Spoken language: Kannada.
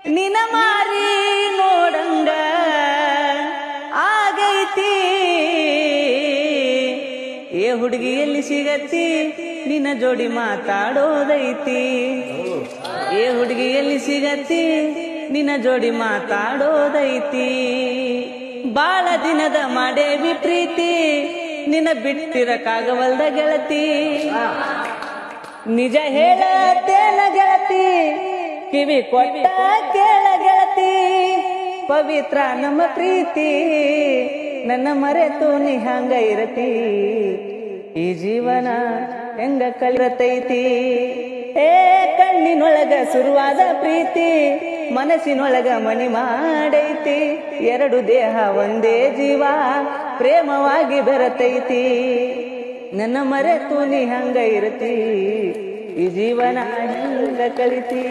ನಿನ ಮಾರಿ ನೋಡಂಗ ಆಗೈತಿ. ಏ ಹುಡುಗಿ ಎಲ್ಲಿ ಸಿಗತ್ತಿ ನಿನ್ನ ಜೋಡಿ ಮಾತಾಡೋದೈತಿ. ಏ ಹುಡುಗಿ ಎಲ್ಲಿ ಸಿಗತ್ತಿ ನಿನ್ನ ಜೋಡಿ ಮಾತಾಡೋದೈತಿ. ಬಾಳ ದಿನದ ಮಾಡೇವಿ ಪ್ರೀತಿ ನಿನ್ನ ಬಿಟ್ಟಿರಕ್ಕಾಗವಲ್ದ ಗೆಳತಿ. ನಿಜ ಹೇಳತ್ತೇನ ಗೆಳತಿ ಕಿವಿ ಕೊಟ್ಟ ಕೇಳ ಗೆಳತಿ. ಪವಿತ್ರ ನಮ್ಮ ಪ್ರೀತಿ ನನ್ನ ಮರೆತು ನೀ ಹಂಗ ಇರತಿ. ಈ ಜೀವನ ಹೆಂಗ ಕಲಿರತೈತಿ. ಏ ಕಣ್ಣಿನೊಳಗ ಶುರುವಾದ ಪ್ರೀತಿ ಮನಸ್ಸಿನೊಳಗ ಮನಿ ಮಾಡೈತಿ. ಎರಡು ದೇಹ ಒಂದೇ ಜೀವ ಪ್ರೇಮವಾಗಿ ಬೆರತೈತಿ. ನನ್ನ ಮರೆತು ನೀ ಹಂಗ ಇರತಿ. ಈ ಜೀವನ ಹೆಂಗ ಕಲಿತಿ.